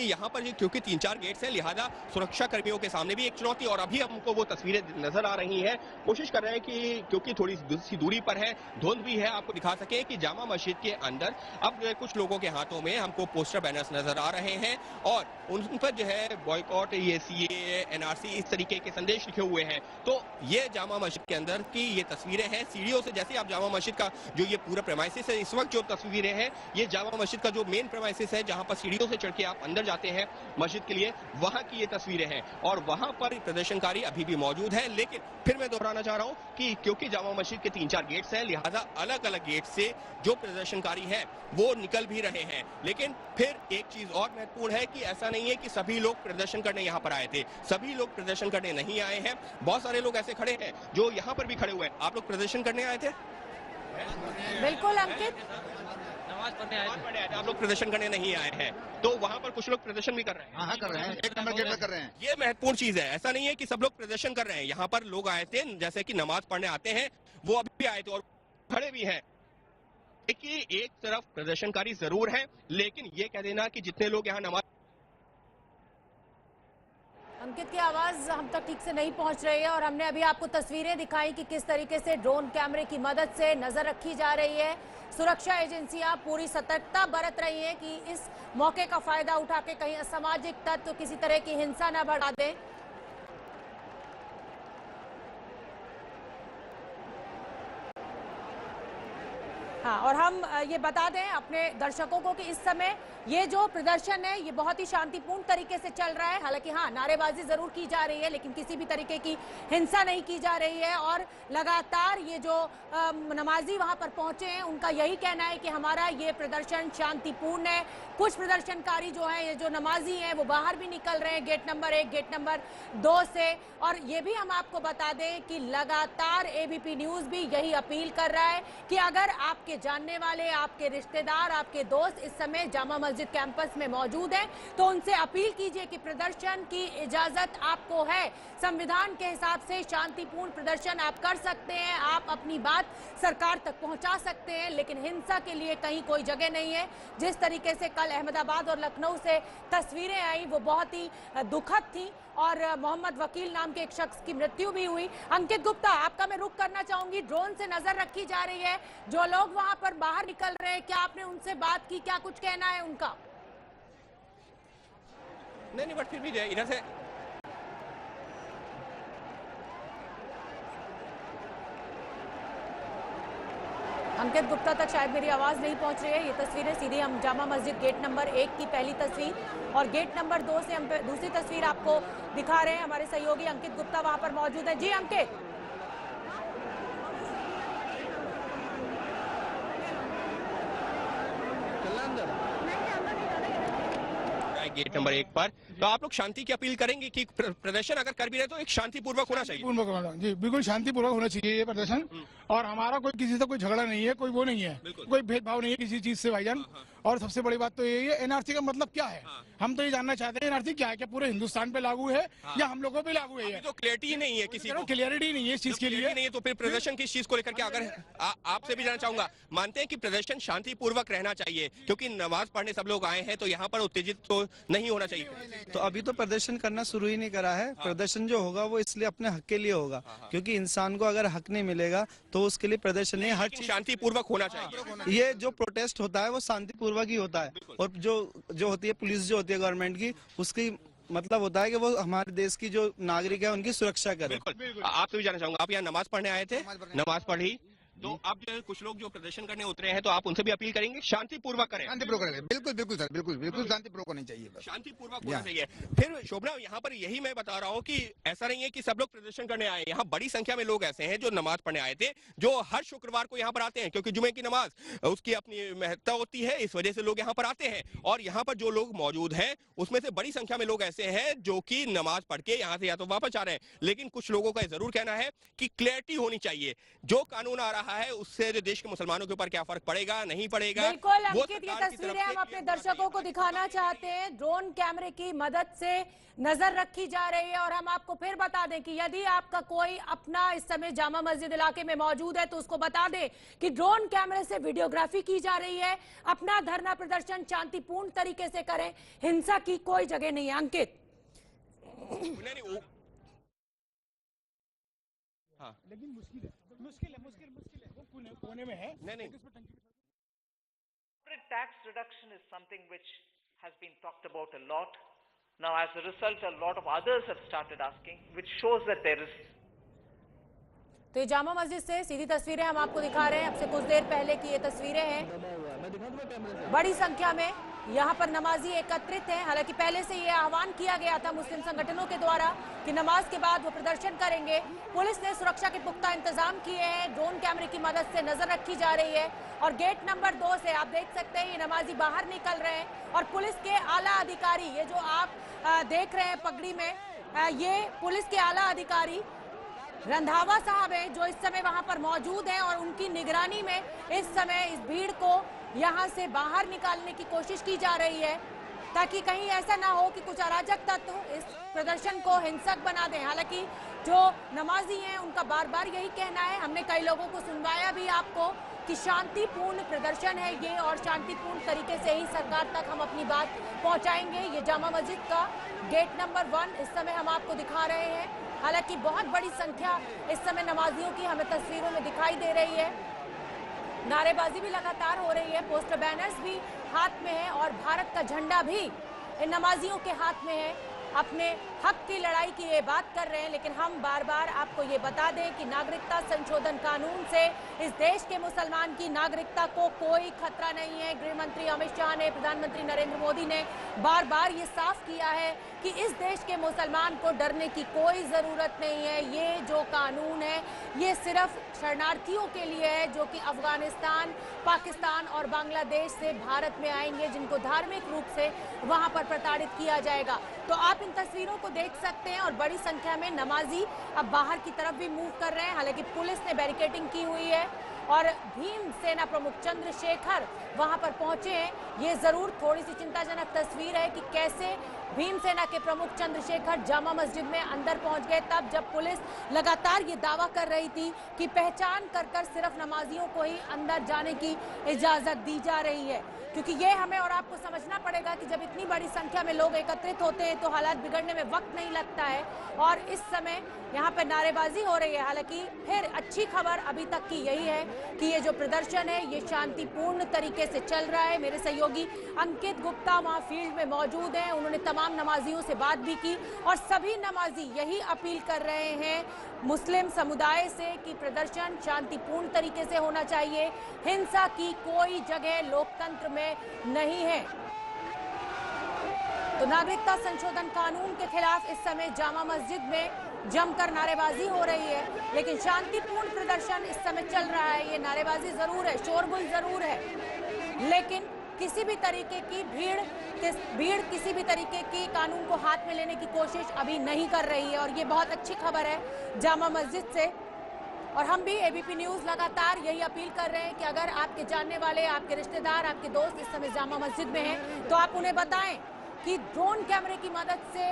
यहाँ पर क्योंकि 3-4 गेट्स हैं, लिहाजा सुरक्षा कर्मियों के सामने भी एक चुनौती। और अभी हमको वो तस्वीरें नजर आ रही हैं, कोशिश कर रहे हैं कि क्योंकि थोड़ी सी दूरी पर है, धुंध भी है, आपको दिखा सके कि जामा मस्जिद के अंदर अब कुछ लोगों के हाथों में हमको पोस्टर बैनर्स नजर आ रहे हैं और उन पर जो है बॉयकॉट, ये सीए, एनआरसी, इस तरीके के संदेश लिखे हुए हैं। तो ये जामा मस्जिद के अंदर की ये तस्वीरें हैं, सीढ़ियों से जैसे आप जामा मस्जिद का जो ये पूरा प्रेमाइसिस है, इस वक्त जो तस्वीरें हैं ये जामा मस्जिद का जो मेन प्रेमाइसिस है, जहां पर सीढ़ियों से चढ़ के आप अंदर जाते हैं मस्जिद के लिए, वहां की ये तस्वीरें हैं। और वहां पर प्रदर्शनकारी अभी भी मौजूद है, लेकिन फिर मैं दोहराना चाह रहा हूं कि क्योंकि जामा मस्जिद के 3-4 गेट्स हैं, लिहाजा अलग अलग गेट से जो प्रदर्शनकारी है वो निकल भी रहे हैं। लेकिन फिर एक चीज और महत्वपूर्ण है कि ऐसा नहीं है कि सभी लोग प्रदर्शन करने यहाँ पर आए थे, सभी लोग प्रदर्शन करने नहीं आए हैं। बहुत सारे लोग ऐसे खड़े हैं जो यहाँ पर भी खड़े हुए हैं। आप लोग प्रदर्शन करने आए थे? बिल्कुल अंकित, नमाज पढ़ने आए थे, आप लोग प्रदर्शन करने नहीं आए हैं। तो वहाँ पर कुछ लोग प्रदर्शन भी कर रहे हैं। हाँ कर रहे हैं, 1 नंबर गेट पे कर रहे हैं। ये महत्वपूर्ण चीज है, ऐसा नहीं है कि सब लोग प्रदर्शन कर रहे हैं। यहाँ पर लोग आए थे जैसे कि नमाज पढ़ने आते हैं, वो अभी भी आए थे और खड़े भी हैं। देखिए, एक तरफ प्रदर्शनकारी जरूर है, लेकिन ये कह देना कि जितने लोग यहाँ नमाज, अंकित की आवाज हम तक ठीक से नहीं पहुंच रही है और हमने अभी आपको तस्वीरें दिखाई कि किस तरीके से ड्रोन कैमरे की मदद से नजर रखी जा रही है। सुरक्षा एजेंसियां पूरी सतर्कता बरत रही हैं कि इस मौके का फायदा उठा के कहीं असामाजिक तत्व किसी तरह की हिंसा न बढ़ा दें। हाँ, और हम ये बता दें अपने दर्शकों को कि इस समय ये जो प्रदर्शन है ये बहुत ही शांतिपूर्ण तरीके से चल रहा है। हालांकि हाँ, नारेबाजी जरूर की जा रही है, लेकिन किसी भी तरीके की हिंसा नहीं की जा रही है। और लगातार ये जो नमाजी वहां पर पहुंचे हैं उनका यही कहना है कि हमारा ये प्रदर्शन शांतिपूर्ण है। कुछ प्रदर्शनकारी जो है, ये जो नमाजी हैं, वो बाहर भी निकल रहे हैं गेट नंबर 1, गेट नंबर 2 से। और ये भी हम आपको बता दें कि लगातार एबीपी न्यूज भी यही अपील कर रहा है कि अगर आपके जानने वाले, आपके रिश्तेदार, आपके दोस्त इस समय जामा मस्जिद कैंपस में मौजूद हैं, तो उनसे अपील कीजिए कि प्रदर्शन की इजाजत आपको है। संविधान के हिसाब से शांतिपूर्ण प्रदर्शन आप कर सकते हैं, आप अपनी बात सरकार तक पहुंचा सकते हैं, लेकिन हिंसा के लिए कहीं कोई जगह नहीं है। जिस तरीके से कल अहमदाबाद और लखनऊ से तस्वीरें आई वो बहुत ही दुखद थी और मोहम्मद वकील नाम के एक शख्स की मृत्यु भी हुई। अंकित गुप्ता, आपका मैं रुख करना चाहूंगी। ड्रोन से नजर रखी जा रही है, जो लोग वहां पर बाहर निकल रहे हैं, क्या आपने उनसे बात की, क्या कुछ कहना है उनका? नहीं, बट फिर भी इधर से अंकित गुप्ता तक शायद मेरी आवाज नहीं पहुंच रही है। ये तस्वीरें सीधी हम जामा मस्जिद गेट नंबर 1 की पहली तस्वीर और गेट नंबर 2 से हम दूसरी तस्वीर आपको दिखा रहे हैं। हमारे सहयोगी अंकित गुप्ता वहां पर मौजूद है। जी अंकित। गेट नंबर 1 पर तो आप लोग शांति की अपील करेंगे कि प्रदर्शन अगर कर भी रहे तो एक शांतिपूर्वक होना चाहिए। जी बिल्कुल शांतिपूर्वक होना चाहिए ये प्रदर्शन। और हमारा कोई किसी से कोई झगड़ा नहीं है, कोई वो नहीं है, कोई भेदभाव नहीं है किसी चीज से भाईजान। और सबसे बड़ी बात तो यही है, एनआरसी का मतलब क्या है? हम तो ये जानना चाहते हैं एनआरसी क्या है, क्या पूरे हिंदुस्तान पे लागू है या हम लोगों पे लागू है? तो क्लियरिटी नहीं है, किसी को क्लियरिटी नहीं है इस चीज के लिए नहीं है, तो फिर प्रदर्शन किस चीज को लेकर के? अगर आपसे भी जानना चाहूंगा, मानते हैं कि प्रदर्शन शांतिपूर्वक रहना चाहिए क्योंकि नमाज पढ़ने सब लोग आए हैं, तो यहाँ पर उत्तेजित तो नहीं होना चाहिए? तो अभी तो प्रदर्शन करना शुरू ही नहीं करा है। प्रदर्शन जो होगा वो इसलिए अपने हक के लिए होगा, क्योंकि इंसान को अगर हक नहीं मिलेगा तो उसके लिए प्रदर्शन नहीं, हर चीज शांतिपूर्वक होना चाहिए। ये जो प्रोटेस्ट होता है वो शांतिपूर्वक ही होता है। और जो होती है पुलिस, जो होती है गवर्नमेंट की, उसकी मतलब होता है कि वो हमारे देश की जो नागरिक है उनकी सुरक्षा करे। आपसे भी जानना चाहूंगा, आप यहाँ नमाज पढ़ने आए थे, नमाज पढ़ी, तो अब जो कुछ लोग जो प्रदर्शन करने उतरे हैं तो आप उनसे भी अपील करेंगे शांतिपूर्वक करें? शांतिपूर्वक करें, बिल्कुल बिल्कुल सर, बिल्कुल बिल्कुल शांतिपूर्वक होनी चाहिए, शांतिपूर्वक होना चाहिए। फिर शोभना, यहाँ पर यही मैं बता रहा हूँ कि ऐसा नहीं है कि सब लोग प्रदर्शन करने आए। यहाँ बड़ी संख्या में लोग ऐसे हैं जो नमाज पढ़ने आए थे, जो हर शुक्रवार को यहाँ पर आते हैं क्योंकि जुमे की नमाज उसकी अपनी महत्ता होती है, इस वजह से लोग यहाँ पर आते हैं। और यहाँ पर जो लोग मौजूद हैं उसमें से बड़ी संख्या में लोग ऐसे हैं जो कि नमाज पढ़ के यहाँ से या तो वापस आ रहे हैं। लेकिन कुछ लोगों का जरूर कहना है कि क्लैरिटी होनी चाहिए, जो कानून आ रहा रहा है उससे जो देश के मुसलमानों के ऊपर क्या फर्क पड़ेगा, नहीं पड़ेगा, बिल्कुल वो अंकित, ये सरकार की तरफ तस्वीरें हम से अपने दर्शकों को दिखाना चाहते हैं। ड्रोन कैमरे की मदद से नजर रखी जा रही है और हम आपको फिर बता दें कि यदि आपका कोई अपना इस समय जामा मस्जिद इलाके में मौजूद है तो उसको बता दें कि ड्रोन कैमरे से वीडियोग्राफी की जा रही है। अपना धरना प्रदर्शन शांतिपूर्ण तरीके से करें, हिंसा की कोई जगह नहीं है। अंकित, हाँ, लेकिन मुश्किल है वो कोने में है। नहीं Tax reduction is something which has been talked about a lot. Now, as a result, a lot of others have started asking, which shows that there is. तो ये जामा मस्जिद से सीधी तस्वीरें हम आपको दिखा रहे हैं। अब से कुछ देर पहले की ये तस्वीरें हैं। बड़ी संख्या में यहाँ पर नमाजी एकत्रित हैं। हालांकि पहले से ये आह्वान किया गया था मुस्लिम संगठनों के द्वारा कि नमाज के बाद वो प्रदर्शन करेंगे। पुलिस ने सुरक्षा के पुख्ता इंतजाम किए हैं। ड्रोन कैमरे की मदद से नजर रखी जा रही है और गेट नंबर 2 से आप देख सकते हैं ये नमाजी बाहर निकल रहे हैं और पुलिस के आला अधिकारी, ये जो आप देख रहे हैं पगड़ी में, ये पुलिस के आला अधिकारी रंधावा साहब हैं जो इस समय वहां पर मौजूद हैं और उनकी निगरानी में इस समय इस भीड़ को यहां से बाहर निकालने की कोशिश की जा रही है ताकि कहीं ऐसा ना हो कि कुछ अराजक तत्व इस प्रदर्शन को हिंसक बना दें। हालांकि जो नमाजी हैं उनका बार बार यही कहना है, हमने कई लोगों को सुनवाया भी आपको कि शांतिपूर्ण प्रदर्शन है ये और शांतिपूर्ण तरीके से ही सरकार तक हम अपनी बात पहुंचाएंगे। ये जामा मस्जिद का गेट नंबर 1 इस समय हम आपको दिखा रहे हैं। हालांकि बहुत बड़ी संख्या इस समय नमाजियों की हमें तस्वीरों में दिखाई दे रही है। नारेबाजी भी लगातार हो रही है, पोस्टर बैनर्स भी हाथ में है और भारत का झंडा भी इन नमाजियों के हाथ में है। अपने हक की लड़ाई की ये बात कर रहे हैं, लेकिन हम बार बार आपको ये बता दें कि नागरिकता संशोधन कानून से इस देश के मुसलमान की नागरिकता को कोई खतरा नहीं है। गृह मंत्री अमित शाह ने, प्रधानमंत्री नरेंद्र मोदी ने बार बार ये साफ किया है कि इस देश के मुसलमान को डरने की कोई ज़रूरत नहीं है। ये जो कानून है ये सिर्फ शरणार्थियों के लिए है जो कि अफगानिस्तान, पाकिस्तान और बांग्लादेश से भारत में आएंगे, जिनको धार्मिक रूप से वहां पर प्रताड़ित किया जाएगा। तो आप इन तस्वीरों को देख सकते हैं और बड़ी संख्या में नमाजी अब बाहर की तरफ भी मूव कर रहे हैं। हालांकि पुलिस ने बैरिकेडिंग की हुई है और भीम सेना प्रमुख चंद्रशेखर वहां पर पहुंचे हैं। ये जरूर थोड़ी सी चिंताजनक तस्वीर है कि कैसे भीम सेना के प्रमुख चंद्रशेखर जामा मस्जिद में अंदर पहुंच गए, तब जब पुलिस लगातार ये दावा कर रही थी कि पहचान कर सिर्फ नमाजियों को ही अंदर जाने की इजाजत दी जा रही है। क्योंकि ये हमें और आपको समझना पड़ेगा कि जब इतनी बड़ी संख्या में लोग एकत्रित होते हैं तो हालात बिगड़ने में वक्त नहीं लगता है और इस समय यहाँ पे नारेबाजी हो रही है। हालांकि फिर अच्छी खबर अभी तक की यही है कि ये जो प्रदर्शन है ये शांतिपूर्ण तरीके से चल रहा है। मेरे सहयोगी अंकित गुप्ता वहाँ फील्ड में मौजूद हैं, उन्होंने तमाम नमाजियों से बात भी की और सभी नमाजी यही अपील कर रहे हैं मुस्लिम समुदाय से कि प्रदर्शन शांतिपूर्ण तरीके से होना चाहिए, हिंसा की कोई जगह लोकतंत्र में नहीं है। तो नागरिकता संशोधन कानून के खिलाफ इस समय जामा मस्जिद में जमकर नारेबाजी हो रही है, लेकिन शांतिपूर्ण प्रदर्शन इस समय चल रहा है। ये नारेबाजी जरूर है, शोरगुल जरूर है, लेकिन किसी भी तरीके की भीड़ किसी भी तरीके की कानून को हाथ में लेने की कोशिश अभी नहीं कर रही है और ये बहुत अच्छी खबर है जामा मस्जिद से। और हम भी एबीपी न्यूज़ लगातार यही अपील कर रहे हैं कि अगर आपके जानने वाले, आपके रिश्तेदार, आपके दोस्त इस समय जामा मस्जिद में हैं तो आप उन्हें बताएं कि ड्रोन कैमरे की मदद से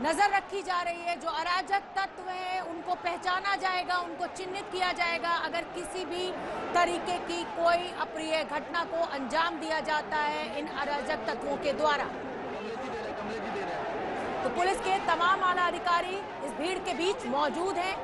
नजर रखी जा रही है। जो अराजक तत्व हैं उनको पहचाना जाएगा, उनको चिन्हित किया जाएगा। अगर किसी भी तरीके की कोई अप्रिय घटना को अंजाम दिया जाता है इन अराजक तत्वों के द्वारा, तो पुलिस के तमाम आला अधिकारी इस भीड़ के बीच मौजूद हैं।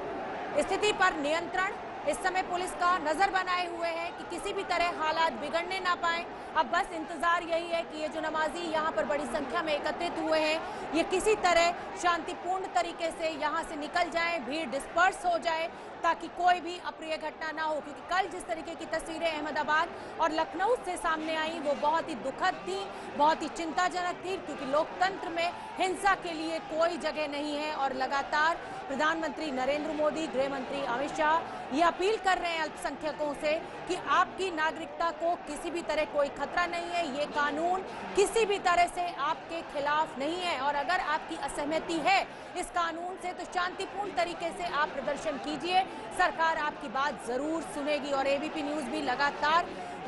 स्थिति पर नियंत्रण इस समय पुलिस का नजर बनाए हुए है कि किसी भी तरह हालात बिगड़ने ना पाए। अब बस इंतजार यही है कि ये जो नमाजी यहाँ पर बड़ी संख्या में एकत्रित हुए हैं ये किसी तरह शांतिपूर्ण तरीके से यहाँ से निकल जाएं, भीड़ डिस्पर्स हो जाए ताकि कोई भी अप्रिय घटना ना हो। क्योंकि कल जिस तरीके की तस्वीरें अहमदाबाद और लखनऊ से सामने आई वो बहुत ही दुखद थी, बहुत ही चिंताजनक थी, क्योंकि लोकतंत्र में हिंसा के लिए कोई जगह नहीं है और लगातार प्रधानमंत्री नरेंद्र मोदी, गृह मंत्री अमित शाह ये अपील कर रहे हैं अल्पसंख्यकों से कि आपकी नागरिकता को किसी भी तरह कोई खतरा नहीं है, ये कानून किसी भी तरह से आपके खिलाफ नहीं है और अगर आपकी असहमति है इस कानून से तो शांतिपूर्ण तरीके से आप प्रदर्शन कीजिए, सरकार आपकी बात जरूर सुनेगी। और एबीपी न्यूज भी लगातार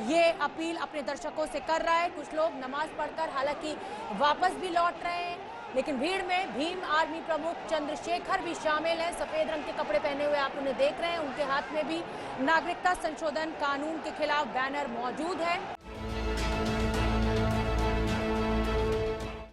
ये अपील अपने दर्शकों से कर रहा है। कुछ लोग नमाज पढ़कर हालांकि वापस भी लौट रहे हैं, लेकिन भीड़ में भीम आर्मी प्रमुख चंद्रशेखर भी शामिल हैं। सफेद रंग के कपड़े पहने हुए आप उन्हें देख रहे हैं, उनके हाथ में भी नागरिकता संशोधन कानून के खिलाफ बैनर मौजूद है।